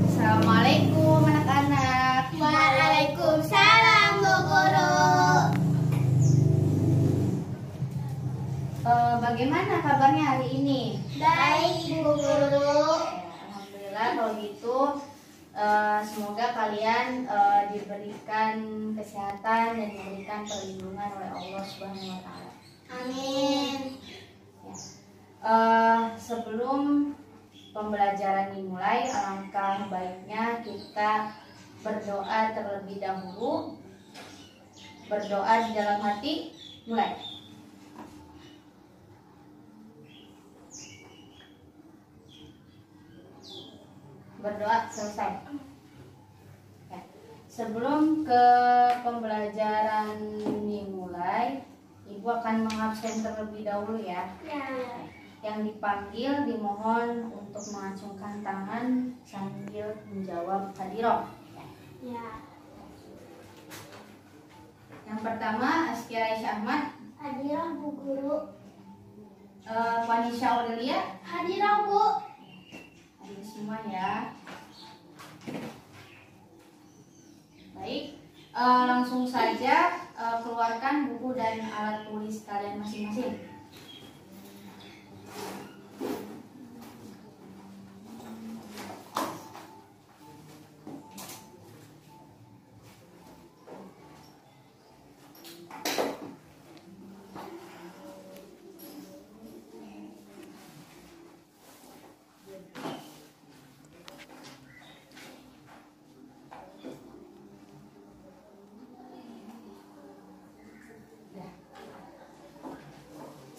Assalamualaikum anak-anak. Waalaikumsalam Bu Guru. Bagaimana kabarnya hari ini? Baik Bu Guru. Alhamdulillah kalau gitu. Semoga kalian diberikan kesehatan dan diberikan perlindungan oleh Allah Subhanahu wa Ta'ala. Amin. Ya. Sebelum pembelajaran dimulai, alangkah baiknya kita berdoa terlebih dahulu. Berdoa di dalam hati, mulai. Berdoa selesai. Ya. Sebelum ke pembelajaran dimulai, Ibu akan mengabsen terlebih dahulu ya. Ya. Yang dipanggil dimohon untuk mengacungkan tangan sambil menjawab hadiroh. Ya. Yang pertama Askia Aisyah Ahmad, Hadirah Bu Guru. Vanisha Aurelia, Hadirah Bu. hadir semua ya. Baik, langsung saja keluarkan buku dan alat tulis kalian masing-masing.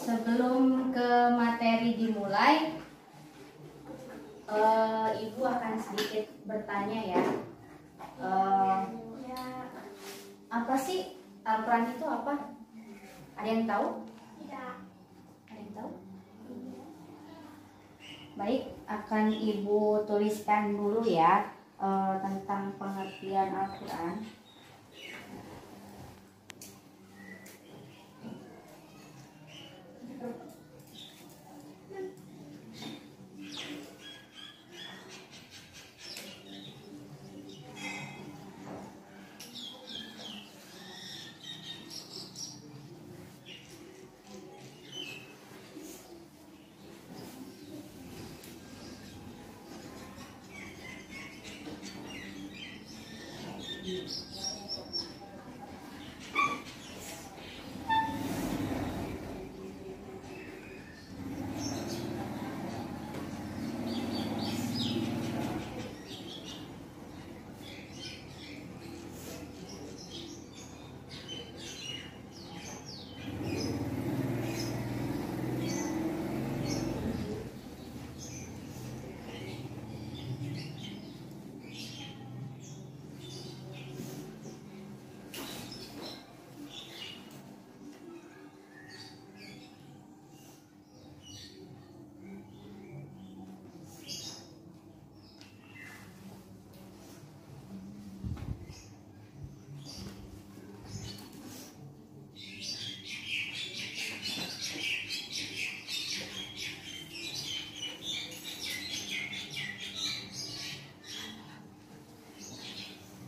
Sebelum ke materi dimulai, Ibu akan sedikit bertanya ya. Apa sih Al-Quran itu apa? Ada yang tahu? Ya. Ada yang tahu? Baik, akan Ibu tuliskan dulu ya tentang pengertian Al-Quran.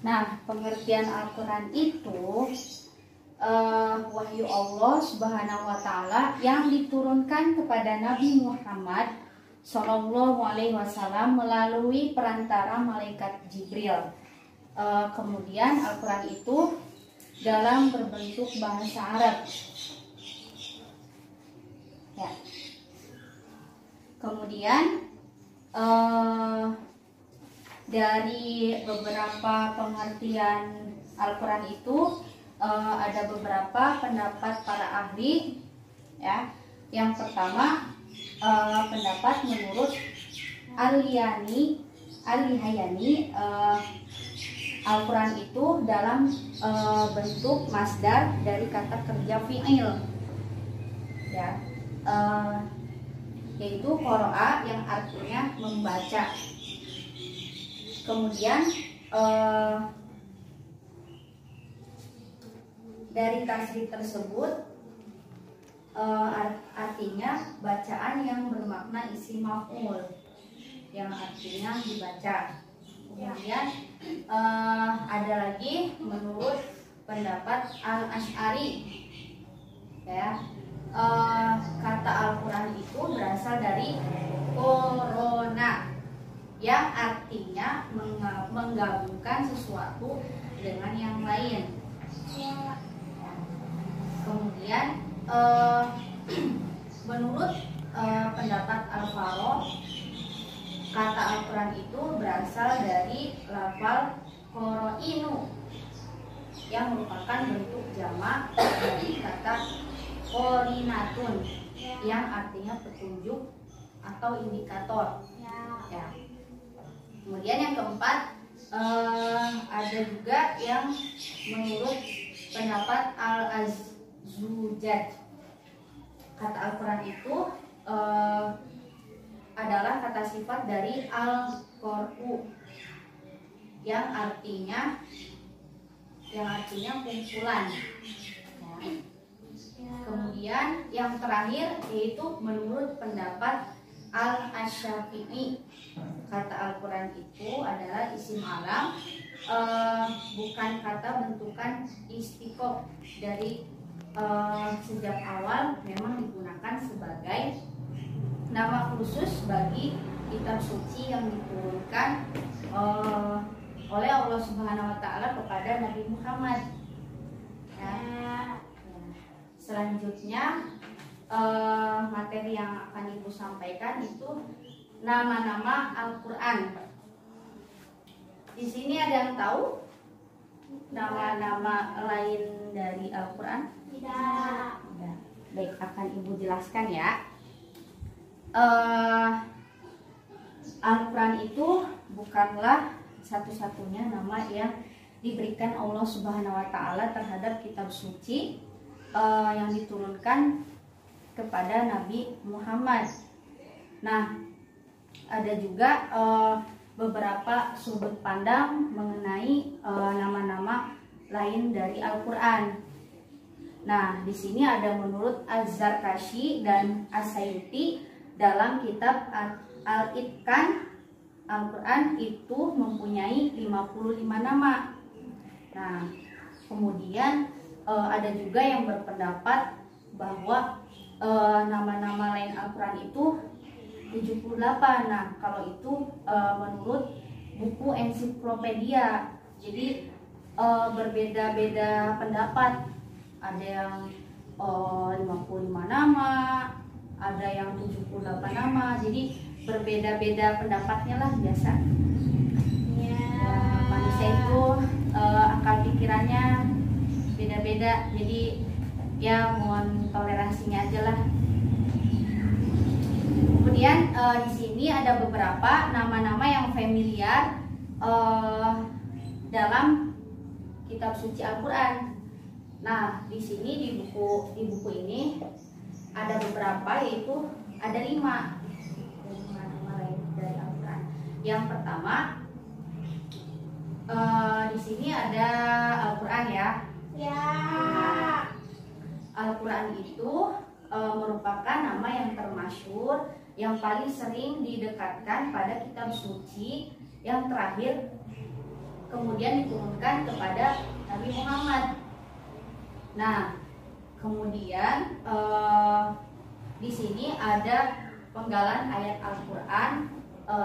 Nah, pengertian Al-Quran itu wahyu Allah Subhanahu wa Ta'ala yang diturunkan kepada Nabi Muhammad Shallallahu Alaihi Wasallam melalui perantara malaikat Jibril. Kemudian Al-Quran itu dalam berbentuk bahasa Arab. Ya. Kemudian dari beberapa pengertian Al-Quran itu ada beberapa pendapat para ahli ya. Yang pertama pendapat menurut Al-Lihayani, Al-Quran itu dalam bentuk masdar dari kata kerja fi'il ya. yaitu qoro'a yang artinya membaca. Kemudian dari tasrif tersebut artinya bacaan yang bermakna isim maf'ul, yang artinya dibaca. Kemudian ada lagi menurut pendapat Al-Asy'ari, ya, kata Al-Quran itu berasal dari korona, yang artinya menggabungkan sesuatu dengan yang lain. Kemudian menurut pendapat Al-Farouk, kata Al-Quran itu berasal dari lafal qoro'inu, yang merupakan bentuk jamak dari kata qorinatun, yang artinya petunjuk atau indikator. Ya. Kemudian yang keempat, ada juga yang menurut pendapat Al-Zujaj, kata Al-Quran itu adalah kata sifat dari al-qur'u, yang artinya kumpulan. Ya. Kemudian yang terakhir yaitu menurut pendapat Al-Asyafi'i, kata Al-Quran itu adalah isim alam, bukan kata bentukan istiqoq. Dari sejak awal memang digunakan sebagai nama khusus bagi kitab suci yang diturunkan oleh Allah Subhanahu wa Ta'ala kepada Nabi Muhammad. Ya. Selanjutnya materi yang akan Ibu sampaikan itu nama-nama Al-Quran. Di sini ada yang tahu nama-nama lain dari Al-Quran? Tidak. Baik, akan Ibu jelaskan ya. Al-Quran itu bukanlah satu-satunya nama yang diberikan Allah Subhanahu wa Ta'ala terhadap kitab suci yang diturunkan kepada Nabi Muhammad. Nah, ada juga beberapa sudut pandang mengenai nama-nama lain dari Al-Quran. Nah, di sini ada menurut Az-Zarkashi dan As-Sayuti dalam kitab Al-Itqan, Al-Quran itu mempunyai 55 nama. Nah, kemudian ada juga yang berpendapat bahwa nama-nama lain Al-Quran itu 78. Nah, kalau itu menurut buku ensiklopedia. Jadi berbeda-beda pendapat. Ada yang 55 nama, ada yang 78 nama. Jadi berbeda-beda pendapatnya lah biasa. Ya, manusia itu akal pikirannya beda-beda. Jadi ya mohon toleransinya aja lah. Kemudian di sini ada beberapa nama-nama yang familiar dalam kitab suci Al-Quran. Nah, di sini di buku ini ada beberapa, yaitu ada 5 nama lain dari Al-Quran. Yang pertama di sini ada Al-Quran ya. Ya. Al-Quran itu merupakan nama yang termasyhur, yang paling sering didekatkan pada kitab suci yang terakhir kemudian diturunkan kepada Nabi Muhammad. Nah, kemudian di sini ada penggalan ayat Al-Quran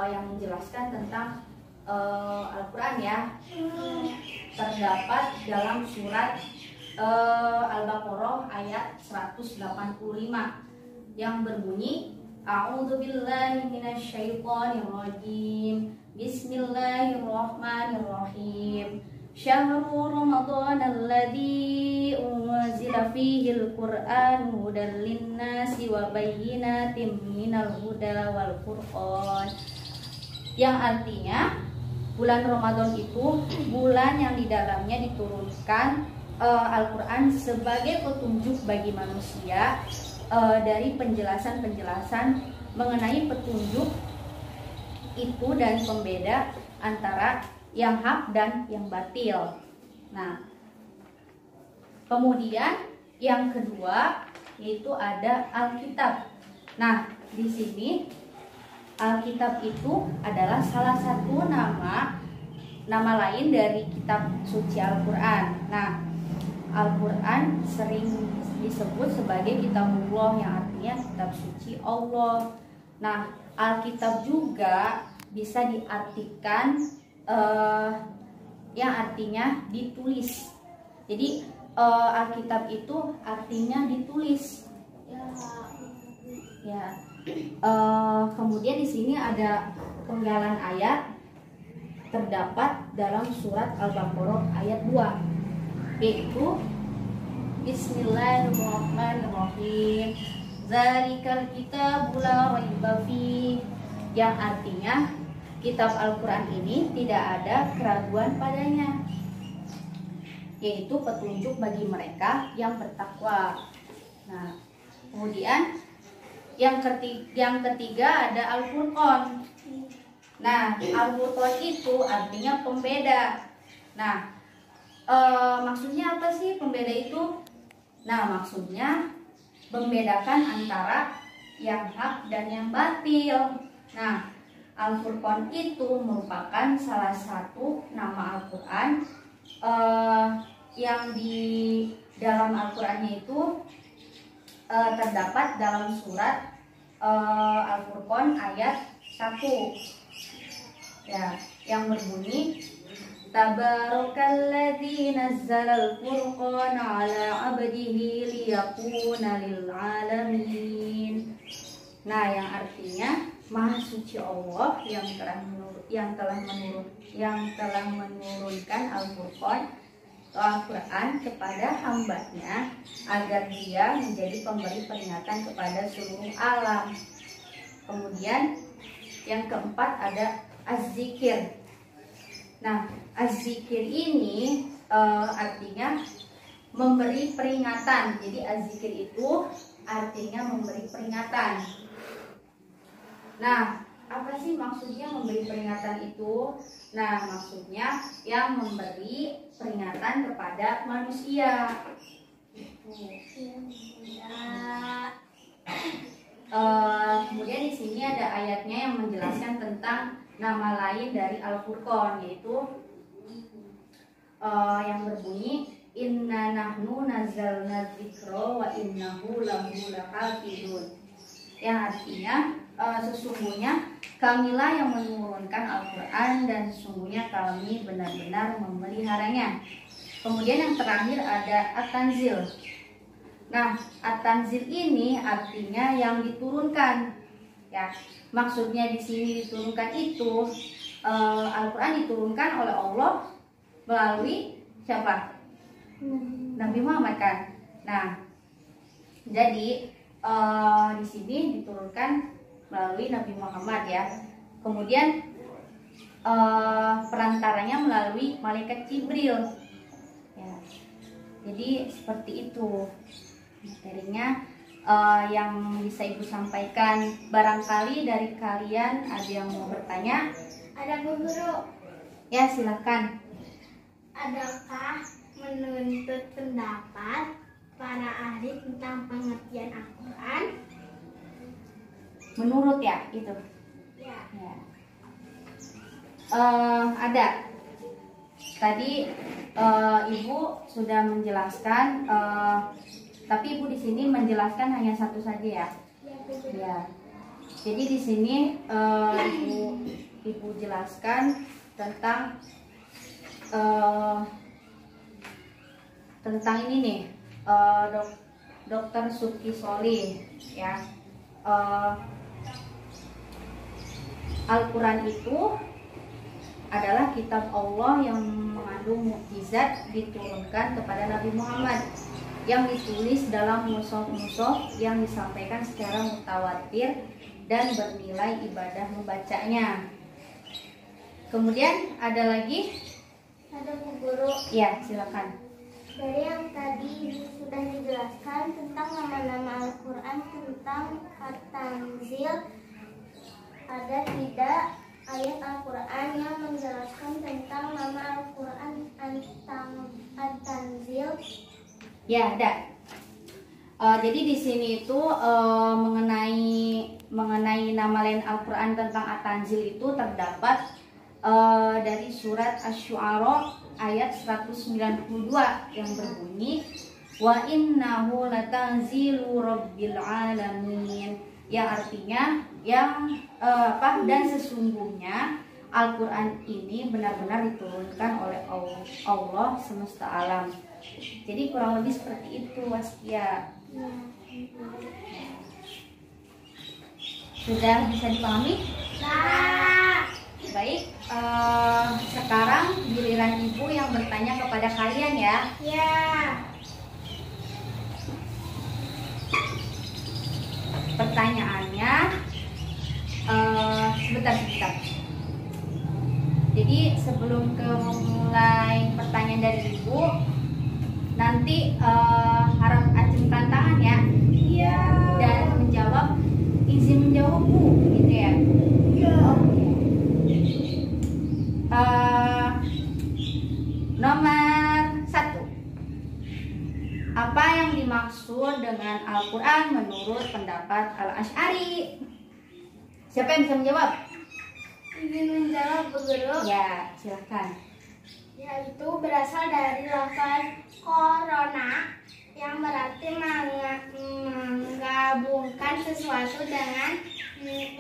yang menjelaskan tentang Al-Quran ya. Terdapat dalam surat Al-Baqarah ayat 185 yang berbunyi, A'udzubillahi minasyaitonirrajim. Bismillahirrahmanirrahim. Syahrul Ramadan alladzi unzila fihi al-Qur'an hudan lin-nasi wa bayyinatin minal huda wal furqan. Yang artinya bulan Ramadan itu bulan yang di dalamnya diturunkan Al-Quran sebagai petunjuk bagi manusia dari penjelasan-penjelasan mengenai petunjuk itu dan pembeda antara yang hak dan yang batil. Nah, kemudian yang kedua yaitu ada Alkitab. Nah, di sini Alkitab itu adalah salah satu nama lain dari kitab suci Al-Quran. Nah, Al-Quran sering disebut sebagai kitabullah yang artinya kitab suci Allah. Nah, Alkitab juga bisa diartikan yang artinya ditulis. Jadi Alkitab itu artinya ditulis. Ya. Kemudian di sini ada penggalan ayat terdapat dalam surat Al-Baqarah ayat 2, yaitu Bismillahirrahmanirrahim. Zalikal kitabul la raiba fih, yang artinya kitab Al-Quran ini tidak ada keraguan padanya, yaitu petunjuk bagi mereka yang bertakwa. Nah, kemudian yang ketiga ada Al-Furqan. Nah, Al-Furqan itu artinya pembeda. Nah, maksudnya apa sih pembeda itu? Nah, maksudnya membedakan antara yang hak dan yang batil. Nah, Al-Furqan itu merupakan salah satu nama Al-Quran yang di dalam Al-Qurannya itu terdapat dalam surat Al-Furqan ayat 1, ya, yang berbunyi Tabarakalladzi nazzalal furqana ala 'abdihi liyakuna lil 'alamin. Nah, yang artinya Maha suci Allah yang telah menurunkan Al-Quran kepada hambanya agar dia menjadi pemberi peringatan kepada seluruh alam. Kemudian yang keempat ada Az-Zikir. Nah, Az-Zikir ini artinya memberi peringatan. Jadi Az-Zikir itu artinya memberi peringatan. Nah, apa sih maksudnya memberi peringatan itu? Nah, maksudnya yang memberi peringatan kepada manusia. Kemudian di sini ada ayatnya yang menjelaskan tentang nama lain dari Al-Furqan, yaitu yang berbunyi Inna nahnu nazzalna dzikra wa innahu lahu lahafizun, yang artinya sesungguhnya kamilah yang menurunkan Al-Quran dan sesungguhnya kami benar-benar memeliharanya. Kemudian yang terakhir ada At-Tanzil. Nah, At-Tanzil ini artinya yang diturunkan. Ya, maksudnya di sini diturunkan itu Al-Quran diturunkan oleh Allah melalui siapa? Nabi Muhammad kan. Nah, jadi di sini diturunkan melalui Nabi Muhammad ya. Kemudian perantaranya melalui malaikat Jibril. Ya. Jadi seperti itu materinya yang bisa Ibu sampaikan. Barangkali dari kalian ada yang mau bertanya? Ada Bu Guru. Ya, silakan. Adakah menuntut pendapat para ahli tentang pengertian Al-Quran? Menurut ya itu. Ya. Ya. Ada. Tadi Ibu sudah menjelaskan, tapi Ibu di sini menjelaskan hanya satu saja ya. Ya. Jadi di sini Ibu jelaskan tentang ini nih, Dr. Suki Solih ya. Al-Quran itu adalah kitab Allah yang mengandung mukjizat diturunkan kepada Nabi Muhammad, yang ditulis dalam mushaf-mushaf yang disampaikan secara mutawatir dan bernilai ibadah membacanya. Kemudian ada lagi? Ada Bu Guru. Ya, silakan. Dari yang tadi sudah dijelaskan tentang nama-nama Al-Quran, tentang At-Tanzil, ada tidak ayat Al-Quran yang menjelaskan tentang nama Al-Quran At-Tanzil? Ya, ada. Jadi di sini itu mengenai nama lain Al-Quran tentang At-Tanzil itu terdapat dari surat Asy-Syu'ara ayat 192 yang berbunyi wa innahu latanzilu rabbil alamin, yang artinya dan sesungguhnya Al-Quran ini benar-benar diturunkan oleh Allah semesta alam. Jadi kurang lebih seperti itu, Waskia. Sudah bisa dipahami? Nah, Baik, sekarang giliran Ibu yang bertanya kepada kalian ya. ya. Pertanyaannya, sebentar. Jadi sebelum memulai pertanyaan dari Ibu, nanti harap acungkan tangan ya. Iya. Dan izin menjawab Bu, gitu ya. Iya. Nomor 1. Apa yang dimaksud dengan Al-Quran menurut pendapat Al-Asy'ari? Siapa yang bisa menjawab? Izin menjawab, Bu Guru. Ya, silahkan. Yaitu berasal dari lafaz corona yang berarti menggabungkan sesuatu dengan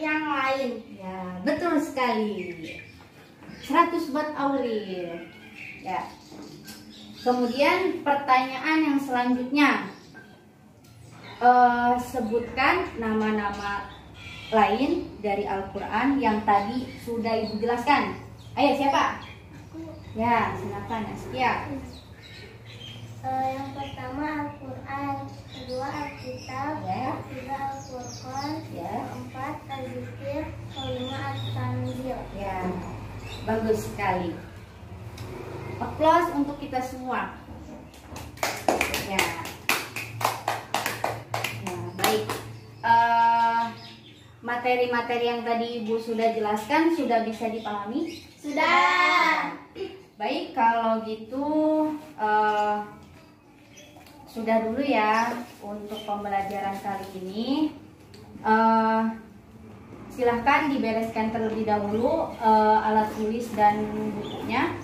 yang lain. Ya, betul sekali. 100 buat Auril. Ya. Kemudian pertanyaan yang selanjutnya, sebutkan nama-nama lain dari Al-Quran yang tadi sudah Ibu jelaskan. Ayo, siapa? Ya, silakan Askia. Yang pertama Al-Quran, kedua Alkitab, Ya. ketiga Al-Furqan, Ya. keempat Al-Zikr, kelima At-Tanzil. Ya, bagus sekali. Aplaus untuk kita semua. Ya, baik. Materi-materi yang tadi Ibu sudah jelaskan sudah bisa dipahami? Sudah. Baik, kalau gitu sudah dulu ya untuk pembelajaran kali ini. Silahkan dibereskan terlebih dahulu alat tulis dan bukunya.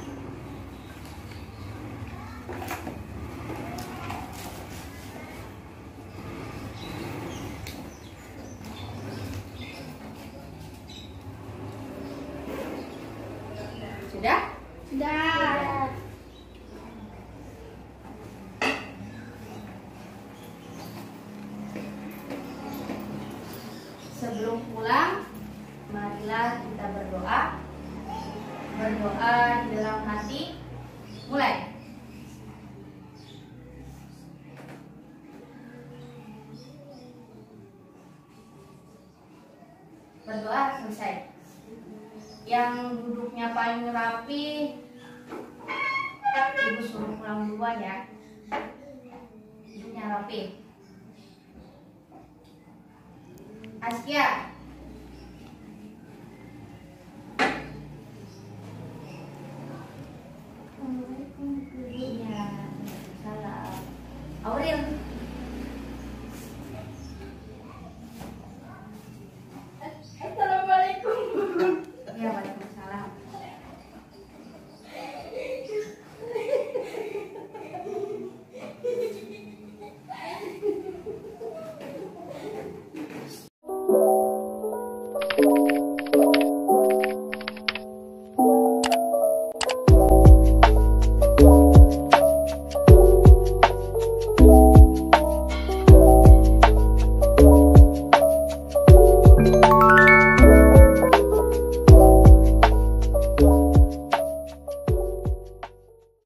Sudah? Sudah. Sebelum pulang, marilah kita berdoa. Berdoa di dalam hati. Mulai. Berdoa selesai. Yang duduknya paling rapi, Ibu suruh pulang duluan ya. Duduknya rapi. Askia,